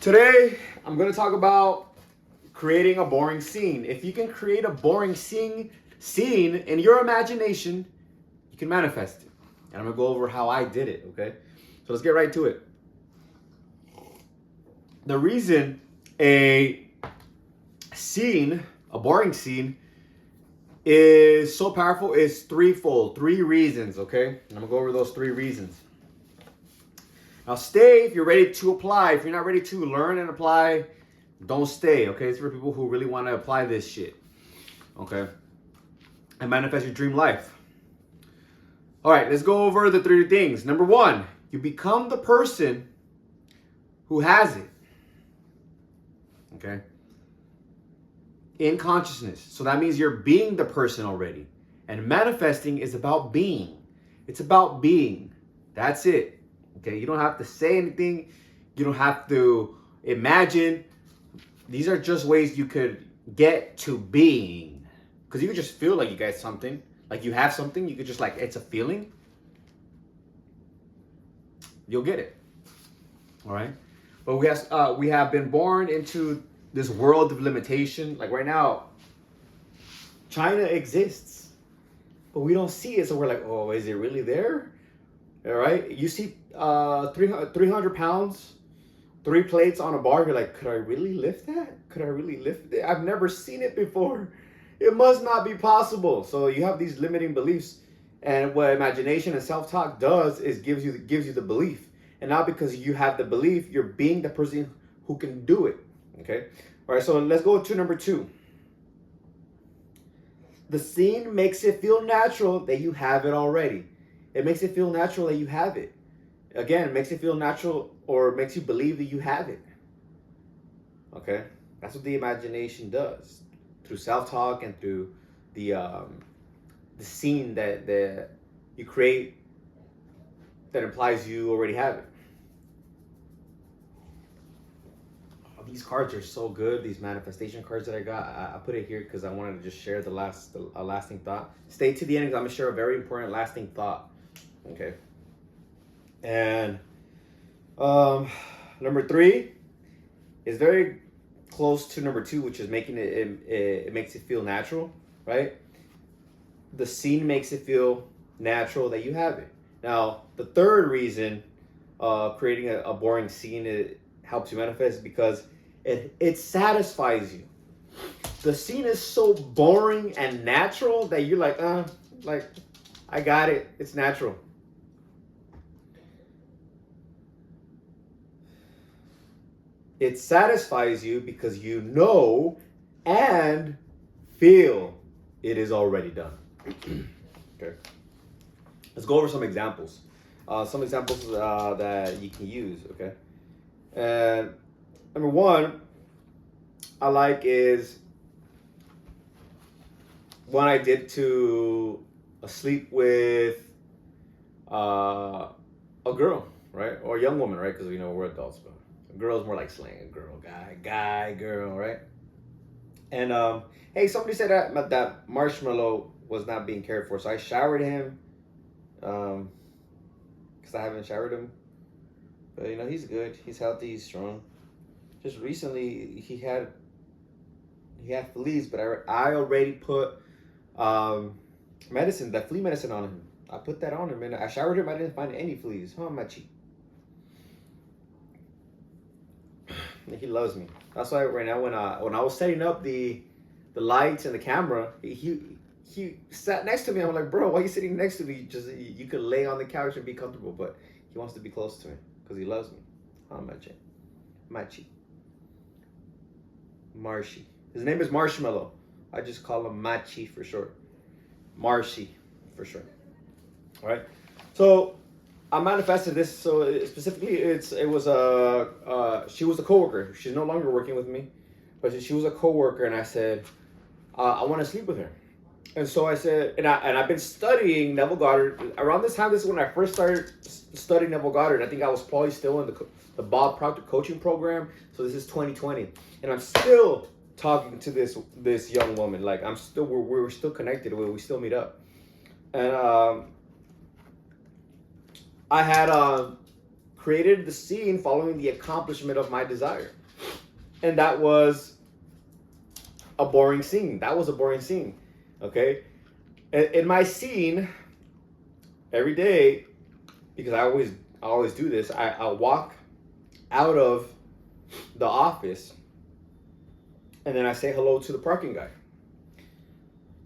Today, I'm going to talk about creating a boring scene. If you can create a boring scene in your imagination, you can manifest it. And I'm going to go over how I did it, okay? So let's get right to it. The reason a scene, a boring scene, is so powerful is threefold. Three reasons, okay? And I'm going to go over those three reasons. Now stay if you're ready to apply. If you're not ready to learn and apply, don't stay, okay? It's for people who really want to apply this shit, okay? And manifest your dream life. All right, let's go over the three things. Number one, you become the person who has it, okay? In consciousness. So that means you're being the person already. And manifesting is about being. It's about being. That's it. Okay, you don't have to say anything. You don't have to imagine. These are just ways you could get to being. Because you could just feel like you get something. Like you have something. You could just like, it's a feeling. You'll get it. All right. But we have been born into this world of limitation. Like right now, China exists. But we don't see it. So we're like, oh, is it really there? All right. You see 300 pounds, 3 plates on a bar. You're like, could I really lift that? Could I really lift it? I've never seen it before. It must not be possible. So you have these limiting beliefs. And what imagination and self-talk does is gives you the belief. And now because you have the belief, you're being the person who can do it. Okay. All right. So let's go to number 2. The scene makes it feel natural that you have it already. It makes it feel natural that you have it. Again, it makes it feel natural or makes you believe that you have it. Okay? That's what the imagination does. Through self-talk and through the scene that you create that implies you already have it. Oh, these cards are so good. These manifestation cards that I got. I put it here because I wanted to just share the lasting thought. Stay to the end because I'm going to share a very important lasting thought. Okay. And number 3 is very close to number 2, which is making it makes it feel natural, right? The scene makes it feel natural that you have it. Now, the third reason creating a boring scene it helps you manifest because it satisfies you. The scene is so boring and natural that you're like I got it. It's natural. It satisfies you because you know and feel it is already done. Okay. Let's go over some examples. That you can use. Okay. And number 1, I like is one I did to sleep with a girl, right, or a young woman, right? Because we're adults, but. Girl's more like slang, girl, guy, girl, right? And hey, somebody said that Marshmallow was not being cared for, so I showered him, because I haven't showered him. But he's good, he's healthy, he's strong. Just recently he had fleas, but I already put medicine, that flea medicine on him. I put that on him, and I showered him. I didn't find any fleas. Oh, my cheek. He loves me. That's why right now when I was setting up the lights and the camera, he sat next to me. I'm like, bro, why are you sitting next to me? Just you could lay on the couch and be comfortable, but he wants to be close to me because he loves me. Oh, Machi. Marshy. His name is Marshmallow. I just call him Machi for short. Marshy for short. All right. So I manifested this. So specifically, she was a coworker. She's no longer working with me, but she was a coworker, and I said, I want to sleep with her. And so I said, and I've been studying Neville Goddard. Around this time, this is when I first started studying Neville Goddard. I think I was probably still in the Bob Proctor coaching program. So this is 2020, and I'm still talking to this young woman. Like we're still connected. We still meet up, and I had created the scene following the accomplishment of my desire. And that was a boring scene. That was a boring scene. Okay? In my scene, every day, because I always do this, I walk out of the office and then I say hello to the parking guy.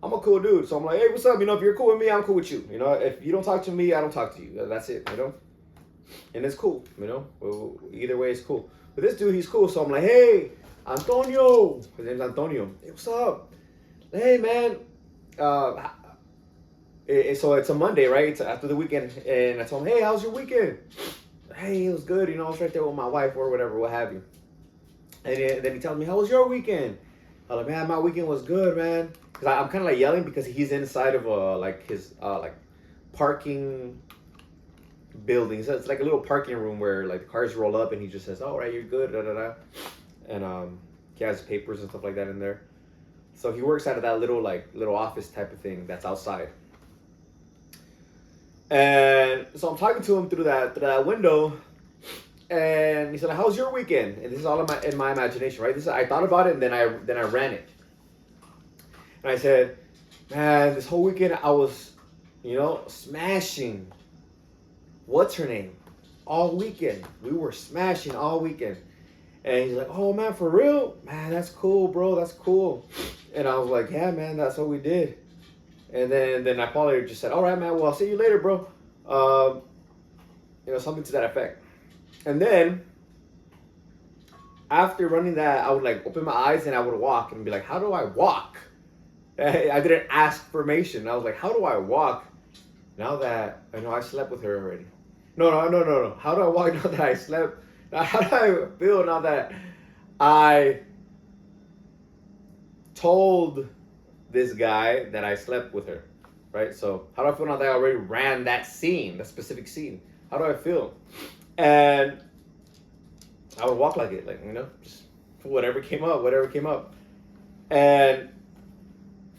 I'm a cool dude, so I'm like, hey, what's up? You know, if you're cool with me, I'm cool with you. You know, if you don't talk to me, I don't talk to you. That's it, you know? And it's cool, you know? Well, either way, it's cool. But this dude, he's cool, so I'm like, hey, Antonio. His name's Antonio. Hey, what's up? Hey, man. So it's a Monday, right? It's after the weekend. And I told him, hey, how's your weekend? Hey, it was good. You know, I was right there with my wife or whatever, what have you. And then he tells me, how was your weekend? I'm like, man, my weekend was good, man. Because I'm kind of like yelling because he's inside of his parking building. So it's like a little parking room where like the cars roll up and he just says, all right, you're good, da da da. And he has papers and stuff like that in there. So he works out of that little office type of thing that's outside. And so I'm talking to him through that window, and he said, "How's your weekend?" And this is all in my imagination, right? I thought about it, and then I ran it. And I said, "Man, this whole weekend I was, you know, smashing. What's her name? All weekend. We were smashing all weekend." And he's like, "Oh man, for real? Man, that's cool, bro. That's cool." And I was like, "Yeah, man, that's what we did." And then I probably just said, all right, man, well, I'll see you later, bro. You know, something to that effect. And then after running that, I would like open my eyes and I would walk and be like, how do I walk? I didn't ask permission. I was like, how do I walk now that I know I slept with her already? No. How do I walk now that I slept? How do I feel now that I told this guy that I slept with her, right? So how do I feel now that I already ran that scene, that specific scene? How do I feel? And I would walk like it, like, you know, just whatever came up. And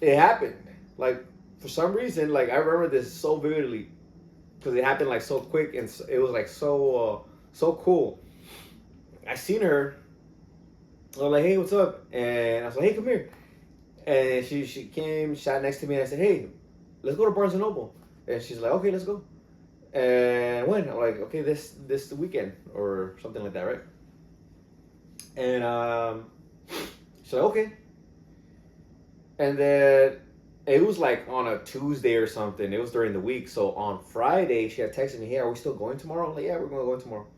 it happened. Like, for some reason, like, I remember this so vividly because it happened like so quick and it was like so cool. I seen her. I was like, hey, what's up? And I was like, hey, come here. And she came, sat next to me, and I said, hey, let's go to Barnes & Noble. And she's like, okay, let's go. And when? I'm like, okay, this weekend or something like that, right? And she's like, okay. And then it was like on a Tuesday or something. It was during the week. So on Friday, she had texted me, hey, are we still going tomorrow? I'm like, yeah, we're going to go tomorrow.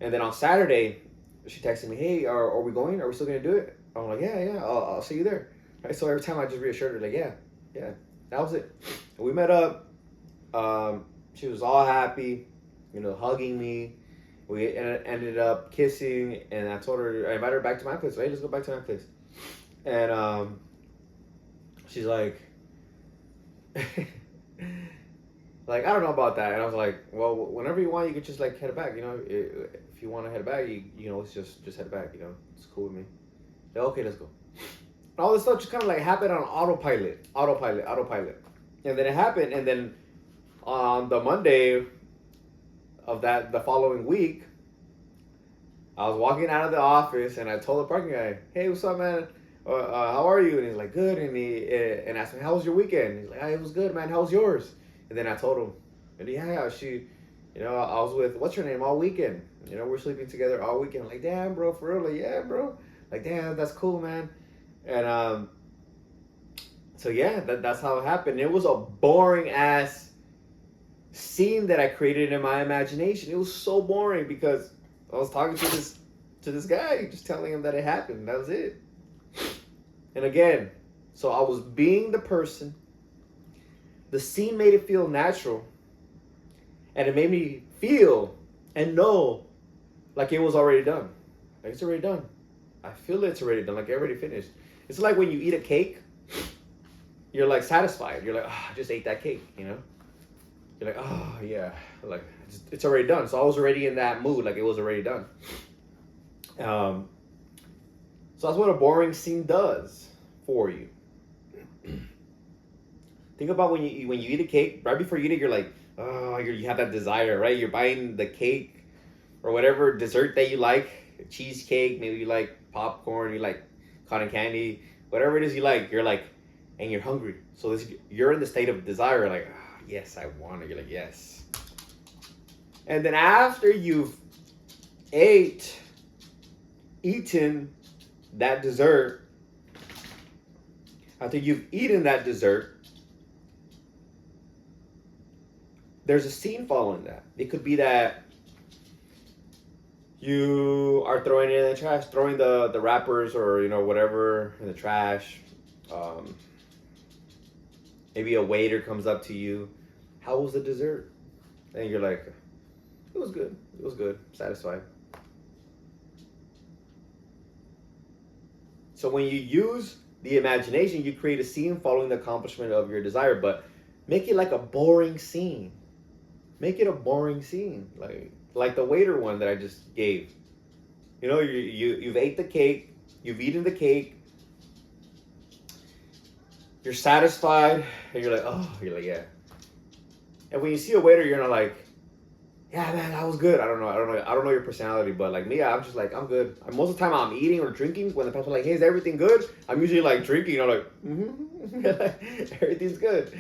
And then on Saturday, she texted me, hey, are we going? Are we still going to do it? I'm like, yeah, I'll see you there. Right, so every time I just reassured her, like, yeah, that was it. And we met up. She was all happy, you know, hugging me. We ended up kissing, and I invited her back to my place. Hey, let's go back to my place. And she's like, like, I don't know about that. And I was like, well, whenever you want, you can just like head back. You know, if you want to head back, you know, it's just head back. You know, it's cool with me. Like, okay, let's go. All this stuff just kind of like happened on autopilot. And then it happened, and then on the Monday of the following week, I was walking out of the office and I told the parking guy, hey, what's up, man? How are you? And he's like, good. And he asked me, how was your weekend? He's like, it was good, man. How was yours? And then I told him, and yeah, you know, I was with, what's her name, all weekend. You know, we're sleeping together all weekend. I'm like, damn, bro, for real? Like, yeah, bro. Like, damn, that's cool, man. And so yeah, that's how it happened. It was a boring ass scene that I created in my imagination. It was so boring because I was talking to this guy, just telling him that it happened. That was it. And again, so I was being the person. The scene made it feel natural, and it made me feel and know like it was already done. Like it's already done. I feel it's already done. Like I already finished. It's like when you eat a cake, you're like satisfied. You're like, I just ate that cake, you know? You're like, oh yeah, like it's already done. So I was already in that mood, like it was already done. So that's what a boring scene does for you. Think about when you eat a cake, right before you eat it, you're like, oh, you have that desire, right? You're buying the cake, or whatever dessert that you like, cheesecake, maybe you like popcorn, you like cotton candy, whatever it is you like, you're like, and you're hungry. So you're in the state of desire, like, oh, yes, I want it. You're like, yes. And then after you've eaten that dessert, after you've eaten that dessert, there's a scene following that. It could be that you are throwing it in the trash, throwing the wrappers or whatever in the trash. Maybe a waiter comes up to you. How was the dessert? And you're like, it was good. It was good. Satisfied. So when you use the imagination, you create a scene following the accomplishment of your desire, but make it like a boring scene. Make it a boring scene, like the waiter one that I just gave. You've ate the cake, you've eaten the cake, you're satisfied, and you're like, yeah. And when you see a waiter, you're not like, yeah, man, that was good. I don't know your personality, but like me, I'm just like, I'm good. Most of the time, I'm eating or drinking. When the person's like, hey, is everything good? I'm usually like drinking. I'm like, everything's good.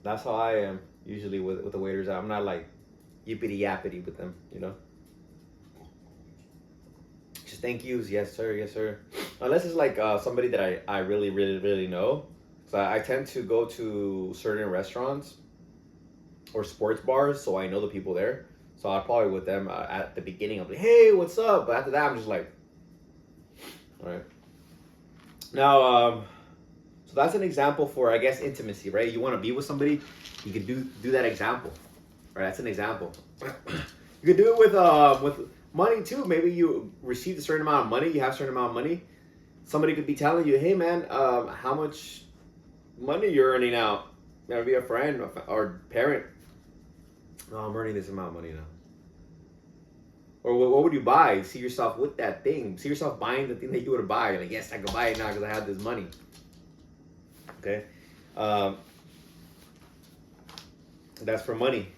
That's how I am usually with the waiters. I'm not like yippity yappity with them, Just thank yous, yes sir, yes sir. Unless it's like somebody that I really, really, really know. So I tend to go to certain restaurants or sports bars, so I know the people there. So I'll probably with them at the beginning, I'll be like, hey, what's up? But after that, I'm just like, all right. Now, so that's an example for, I guess, intimacy, right? You want to be with somebody, you can do that example, right? That's an example. You could do it with money too. Maybe you received a certain amount of money, you have a certain amount of money. Somebody could be telling you, hey man, how much money you're earning out? Maybe a friend or parent. No, I'm earning this amount of money now. Or what would you buy? See yourself with that thing. See yourself buying the thing that you would buy. You're like, yes, I can buy it now because I have this money. Okay, that's for money.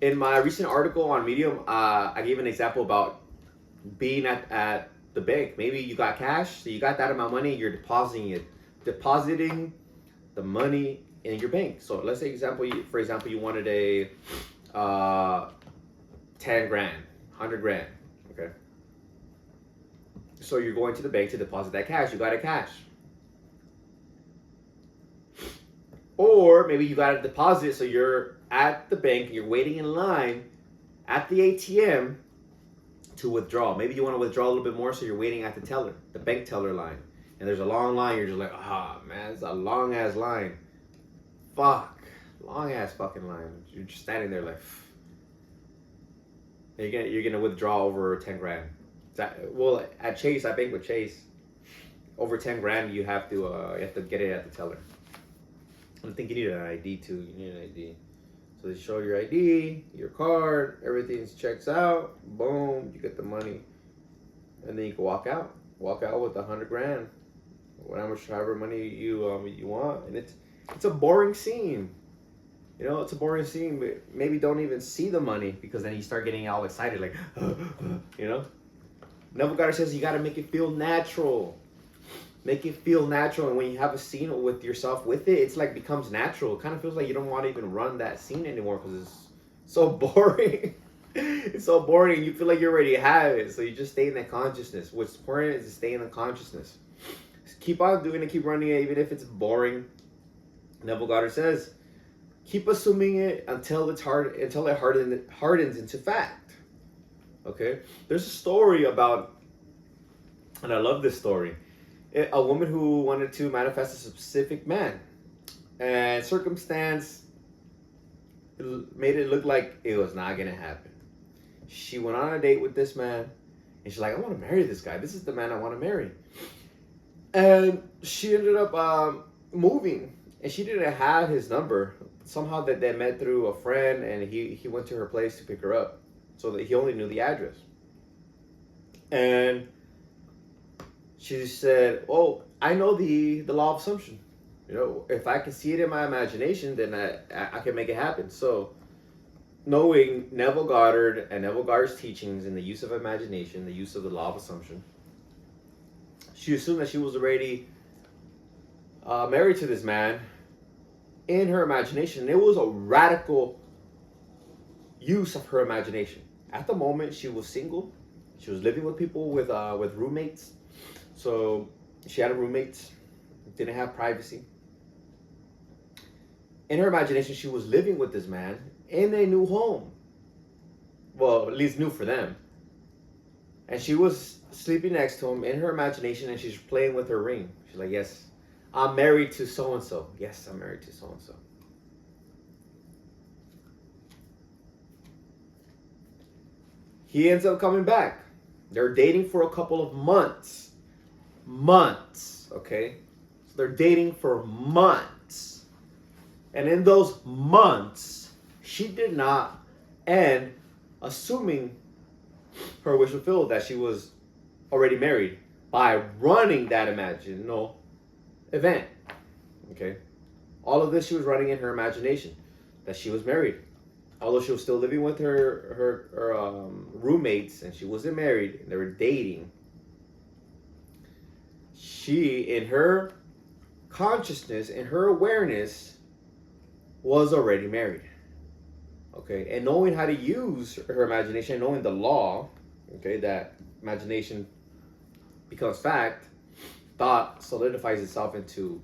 In my recent article on Medium, I gave an example about being at the bank. Maybe you got cash, so you got that amount of money, you're depositing the money in your bank. So let's say for example, you wanted a 10 grand, 100 grand, okay? So you're going to the bank to deposit that cash. You got it cash. Or maybe you got a deposit, so you're at the bank, you're waiting in line at the ATM to withdraw. Maybe you want to withdraw a little bit more, so you're waiting at the bank teller line. And there's a long line, you're just like, man, it's a long ass line. Fuck. Long ass fucking line. You're just standing there like, you're gonna withdraw over 10 grand. Well, at Chase, I bank with Chase. Over 10 grand, you have to get it at the teller. I think you need an ID too. You need an ID. So they show your ID, your card, everything checks out. Boom, you get the money, and then you can walk out. Walk out with 100 grand, however money you want, and it's a boring scene. It's a boring scene. But maybe don't even see the money because then you start getting all excited, like, Neville Goddard says you got to make it feel natural. Make it feel natural, and when you have a scene with yourself with it, it's like becomes natural. It kind of feels like you don't want to even run that scene anymore because it's so boring. It's so boring, and you feel like you already have it. So you just stay in that consciousness. What's important is to stay in the consciousness. Just keep on doing it, keep running it, even if it's boring. Neville Goddard says, keep assuming it until it hardens into fact. Okay, there's a story about, and I love this story. A woman who wanted to manifest a specific man, and circumstance made it look like it was not gonna happen. She went on a date with this man, and she's like, I want to marry this guy. This is the man I want to marry. And she ended up moving, and she didn't have his number. Somehow that they met through a friend, and he went to her place to pick her up, so that he only knew the address. And she said, "Oh, I know the law of assumption. If I can see it in my imagination, then I can make it happen." So knowing Neville Goddard and Neville Goddard's teachings in the use of imagination, the use of the law of assumption, she assumed that she was already married to this man in her imagination. It was a radical use of her imagination. At the moment, she was single. She was living with people with roommates. So she had a roommate, didn't have privacy. In her imagination, she was living with this man in a new home. Well, at least new for them. And she was sleeping next to him in her imagination, and she's playing with her ring. She's like, yes, I'm married to so-and-so. Yes, I'm married to so-and-so. He ends up coming back. They're dating for a couple of months. Okay? So they're dating for months. And in those months, she did not end assuming her wish fulfilled that she was already married by running that imaginal event. Okay? All of this she was running in her imagination, that she was married. Although she was still living with her roommates and she wasn't married, and they were dating, she, in her consciousness, in her awareness, was already married. Okay, and knowing how to use her imagination, knowing the law, okay, that imagination becomes fact, thought solidifies itself into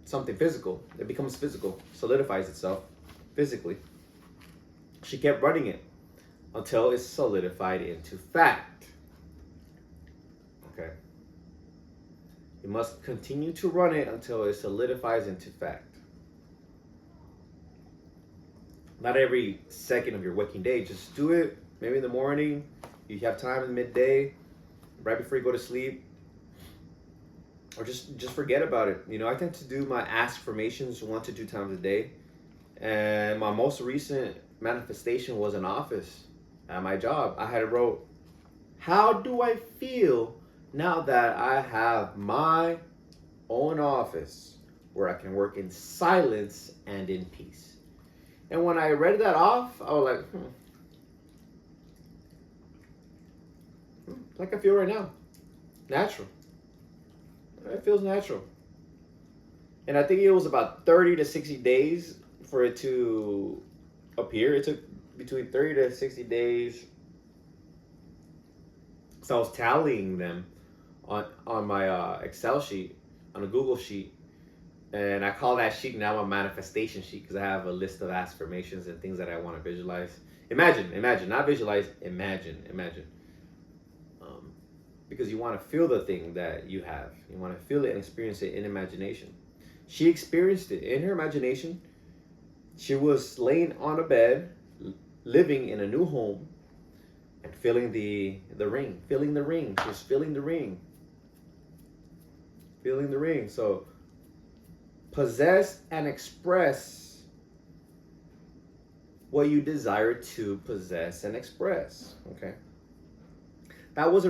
something physical. It becomes physical, solidifies itself physically. She kept running it until it's solidified into fact. Okay. You must continue to run it until it solidifies into fact. Not every second of your waking day. Just do it maybe in the morning. You have time in midday, right before you go to sleep. Or just forget about it. You know, I tend to do my affirmations 1 to 2 times a day. And my most recent manifestation was an office at my job. I had wrote, how do I feel now that I have my own office where I can work in silence and in peace? And when I read that off, I was like, like I feel right now. Natural. It feels natural. And I think it was about 30 to 60 days for it to appear. It took between 30 to 60 days. So I was tallying them on my Excel sheet, on a Google sheet. And I call that sheet now a manifestation sheet because I have a list of affirmations and things that I want to visualize. Imagine, not visualize, imagine. Because you want to feel the thing that you have. You want to feel it and experience it in imagination. She experienced it in her imagination. She was laying on a bed, living in a new home, and feeling the ring. Feeling the ring. She was feeling the ring. Feeling the ring. So, possess and express what you desire to possess and express. Okay. That was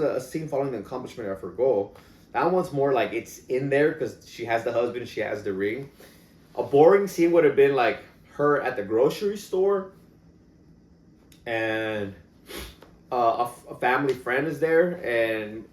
a scene following the accomplishment of her goal. That one's more like it's in there because she has the husband, she has the ring. A boring scene would have been like her at the grocery store, and a family friend is there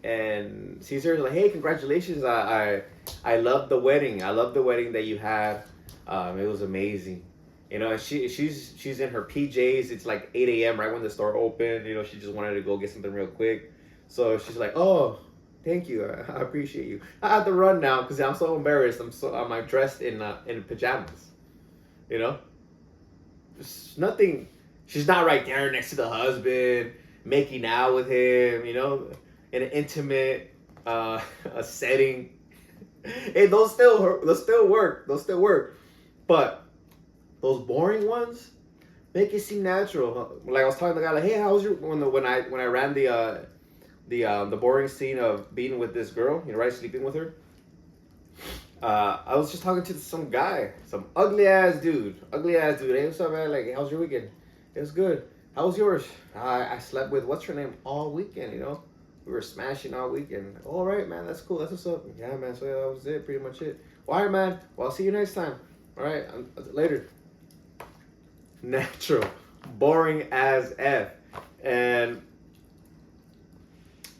and sees her like, hey, congratulations! I love the wedding. I love the wedding that you had. It was amazing. You know, she's in her PJs. It's like 8 a.m. right when the store opened. You know, she just wanted to go get something real quick. So she's like, oh, thank you. I appreciate you. I have to run now because I'm so embarrassed. I'm like dressed in pajamas. You know, there's nothing. She's not right there next to the husband, making out with him. You know, in an intimate a setting. Hey, those still work. But those boring ones make it seem natural. Like I was talking to the guy, like, hey, how was your when I ran the boring scene of being with this girl, you know, right, sleeping with her. I was just talking to some guy, some ugly ass dude. Hey, what's up, man? Like, how's your weekend? It was good. How was yours? I slept with what's her name all weekend. You know, we were smashing all weekend. All right, man, that's cool. That's what's up. Yeah, man. So that was it. Pretty much it. All right, man. Well, I'll see you next time. All right, later. natural, boring as F. And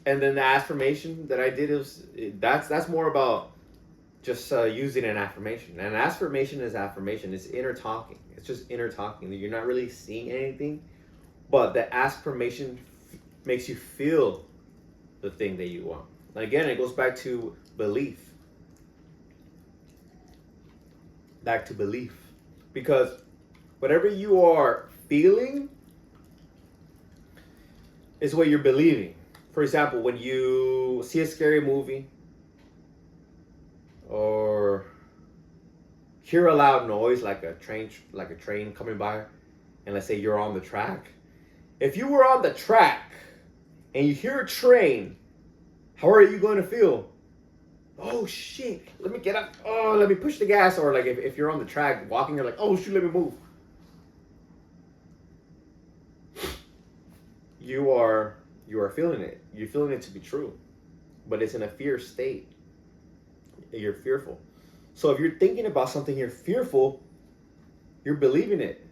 then the affirmation that I did is that's more about just using an affirmation. And affirmation is affirmation. It's inner talking. It's just inner talking. You're not really seeing anything, but the affirmation makes you feel the thing that you want. And again, it goes back to belief. Back to belief. Because whatever you are feeling is what you're believing. For example, when you see a scary movie or hear a loud noise like a train coming by, and let's say you're on the track. If you were on the track and you hear a train, how are you going to feel? Oh shit, let me get up. Oh, let me push the gas. Or like if you're on the track walking, you're like, oh shoot, let me move. You are feeling it. You're feeling it to be true. But it's in a fear state. You're fearful. So if you're thinking about something you're fearful, you're believing it.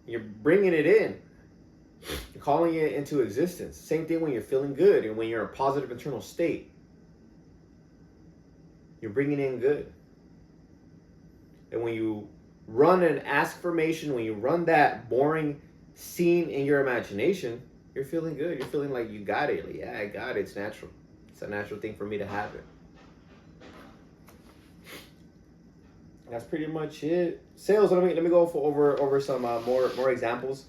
You're bringing it in. You're calling it into existence. Same thing when you're feeling good and when you're in a positive internal state. You're bringing in good. And when you run an affirmation, when you run that boring scene in your imagination, you're feeling good. You're feeling like you got it. Like, yeah, I got it. It's natural. It's a natural thing for me to have it. That's pretty much it. Sales. Let me go over some more examples.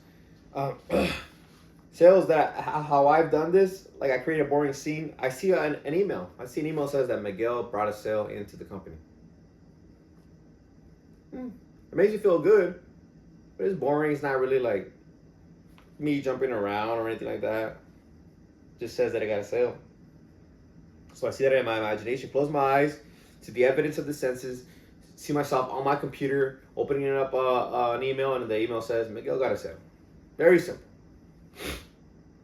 Sales that how I've done this. Like I create a boring scene. I see an email. I see an email that says that Miguel brought a sale into the company. It makes you feel good, but it's boring. It's not really like me jumping around or anything like that. It just says that I got a sale. So I see that in my imagination. Close my eyes, see the evidence of the senses. See myself on my computer, opening up an email, and the email says, Miguel got a sale. Very simple.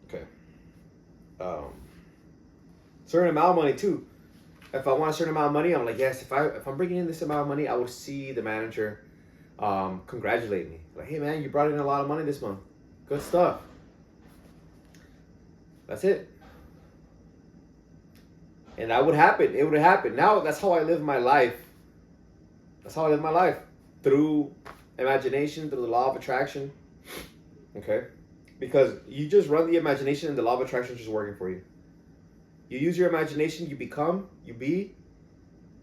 Okay. Certain amount of money, too. If I want a certain amount of money, I'm like, yes, if I'm bringing in this amount of money, I would see the manager congratulate me. Like, hey, man, you brought in a lot of money this month. Good stuff. That's it. And that would happen. It would happen. Now, that's how I live my life. That's how I live my life. Through imagination, through the law of attraction. Okay? Because you just run the imagination and the law of attraction is just working for you. You use your imagination, you become, you be.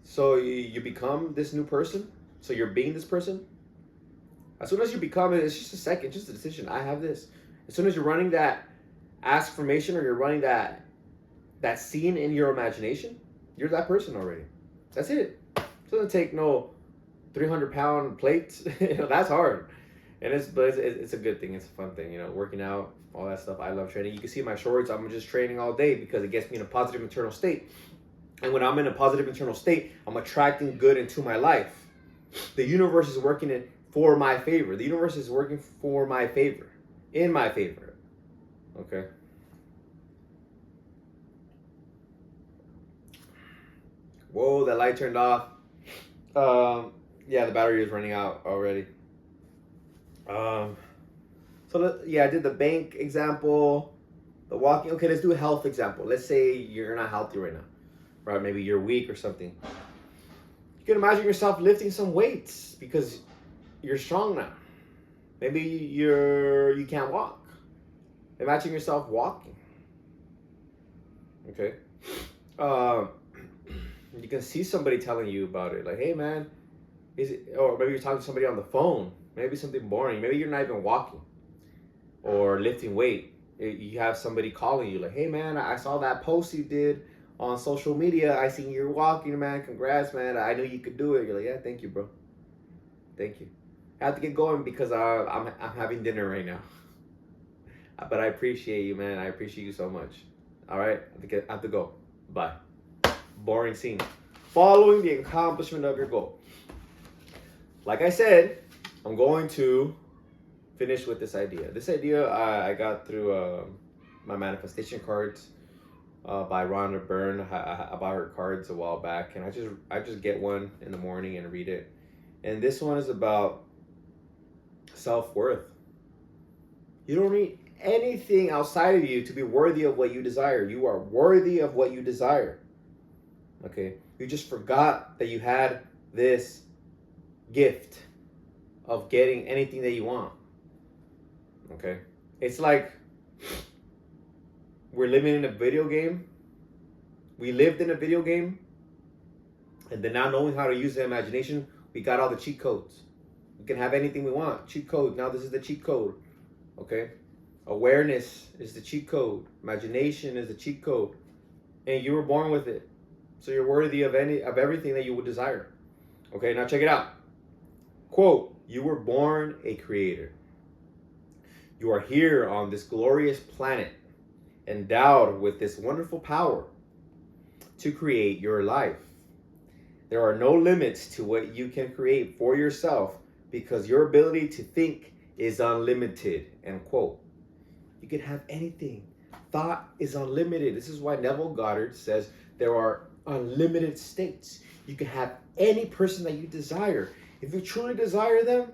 So you become this new person. So you're being this person. As soon as you become it, it's just a second, just a decision. I have this. As soon as you're running that affirmation or you're running that scene in your imagination, you're that person already. That's it. It doesn't take no 300-pound plates. That's hard. And it's a good thing. It's a fun thing, working out, all that stuff. I love training. You can see my shorts. I'm just training all day because it gets me in a positive internal state. And when I'm in a positive internal state, I'm attracting good into my life. The universe is working for my favor. The universe is working for my favor. In my favor. Okay. Whoa, that light turned off. Yeah, the battery is running out already. I did the bank example, the walking. Okay, let's do a health example. Let's say you're not healthy right now, right? Maybe you're weak or something. You can imagine yourself lifting some weights because you're strong now. Maybe you can't walk. Imagine yourself walking. Okay. You can see somebody telling you about it, like, hey man, or maybe you're talking to somebody on the phone, maybe something boring, maybe you're not even walking or lifting weight. You have somebody calling you like, hey man, I saw that post you did on social media, I seen you're walking, man, congrats man, I knew you could do it. You're like, yeah, thank you bro, thank you. I have to get going because I'm having dinner right now. But I appreciate you, man. I appreciate you so much. All right, I have to go. Bye. Boring scene. Following the accomplishment of your goal. Like I said, I'm going to finish with this idea. This idea I got through my manifestation cards by Rhonda Byrne. I bought her cards a while back, and I just get one in the morning and read it. And this one is about self-worth. You don't need anything outside of you to be worthy of what you desire. You are worthy of what you desire. Okay? You just forgot that you had this gift of getting anything that you want. Okay? It's like we're living in a video game. We lived in a video game, and then now knowing how to use the imagination, we got all the cheat codes. We can have anything we want. Cheat code. Now this is the cheat code. Okay? Awareness is the cheat code. Imagination is the cheat code. And you were born with it. So you're worthy of everything that you would desire. Okay, now check it out. Quote, you were born a creator. You are here on this glorious planet, endowed with this wonderful power to create your life. There are no limits to what you can create for yourself because your ability to think is unlimited. End quote. You can have anything. Thought is unlimited. This is why Neville Goddard says there are unlimited states. You can have any person that you desire. If you truly desire them,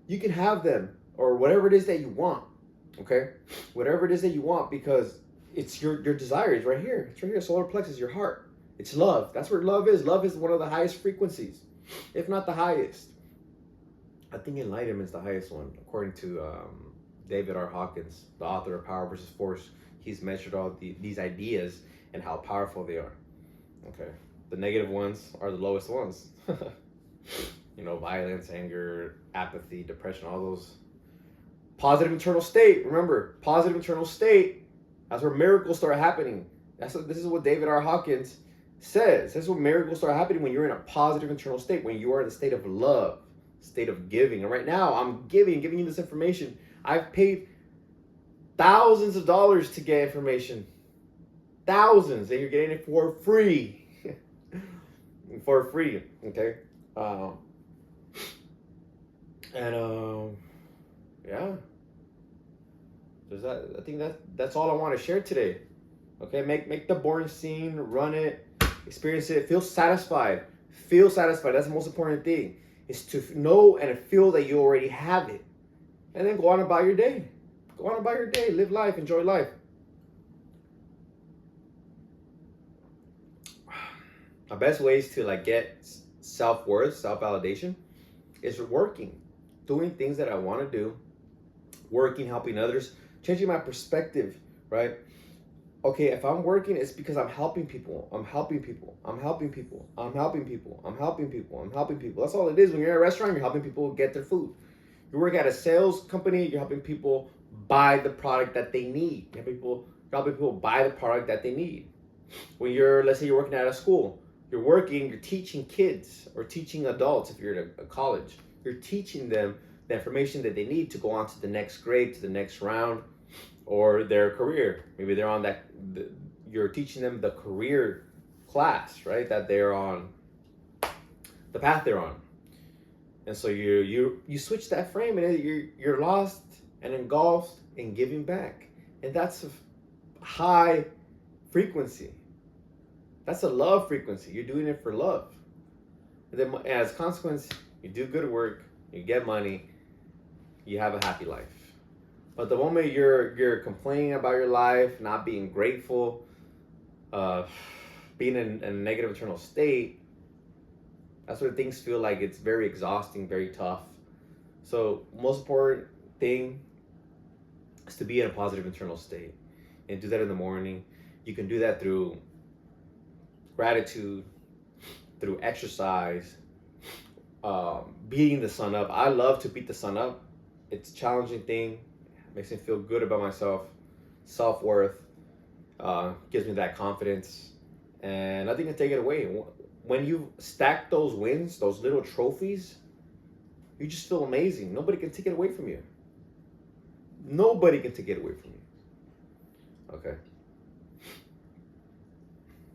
you can have them, or whatever it is that you want. Okay? Whatever it is that you want, because it's your desire is right here. It's right here. Solar plexus, your heart. It's love. That's where love is. Love is one of the highest frequencies, if not the highest. I think enlightenment is the highest one, according to David R. Hawkins, the author of Power versus Force. He's measured all these ideas and how powerful they are. Okay. The negative ones are the lowest ones. You know, violence, anger, apathy, depression, all those. Positive internal state. Remember, positive internal state. That's where miracles start happening. This is what David R. Hawkins says. This is what miracles start happening when you're in a positive internal state, when you are in a state of love, state of giving. And right now, I'm giving you this information. I've paid thousands of dollars to get information. Thousands. And you're getting it for free. For free. Okay? Yeah. I think that's all I want to share today. Okay, make the boring scene, run it, experience it, feel satisfied. Feel satisfied. That's the most important thing. Is to know and feel that you already have it. And then go on about your day. Go on about your day. Live life. Enjoy life. The best ways to get self-worth, self-validation is working. Doing things that I want to do. Working, helping others. Changing my perspective, right? Okay, if I'm working, it's because I'm helping people. I'm helping people. I'm helping people. I'm helping people. I'm helping people. I'm helping people. That's all it is. When you're in a restaurant, you're helping people get their food. You work at a sales company, you're helping people buy the product that they need. You're helping people buy the product that they need. When let's say you're working at a school, you're teaching kids or teaching adults if you're at a college. You're teaching them the information that they need to go on to the next grade, to the next round, or their career. Maybe they're on you're teaching them the career class, right? That they're on, the path they're on. And so you switch that frame, and you're lost and engulfed in giving back. And that's a high frequency. That's a love frequency. You're doing it for love. And then as a consequence, you do good work, you get money, you have a happy life. But the moment you're complaining about your life, not being grateful, being in a negative internal state, that's where things feel like it's very exhausting, very tough. So most important thing is to be in a positive internal state and do that in the morning. You can do that through gratitude, through exercise, beating the sun up. I love to beat the sun up. It's a challenging thing. It makes me feel good about myself. Self-worth gives me that confidence, and nothing can take it away. When you stack those wins, those little trophies, you just feel amazing. Nobody can take it away from you. Nobody can take it away from you. Okay.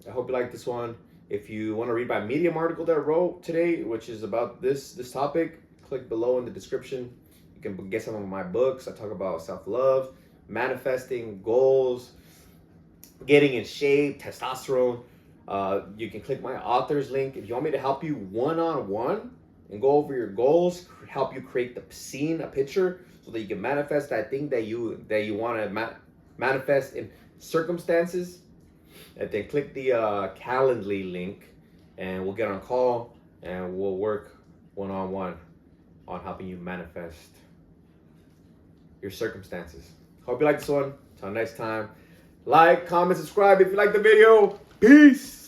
I hope you like this one. If you want to read my Medium article that I wrote today, which is about this topic, click below in the description. You can get some of my books. I talk about self-love, manifesting, goals, getting in shape, testosterone. You can click my author's link. If you want me to help you one-on-one, and go over your goals, help you create the scene, a picture, so that you can manifest that thing that you want to manifest in circumstances. And then click the Calendly link, and we'll get on a call, and we'll work one-on-one on helping you manifest your circumstances. Hope you like this one. Till next time, like, comment, subscribe if you like the video. Peace.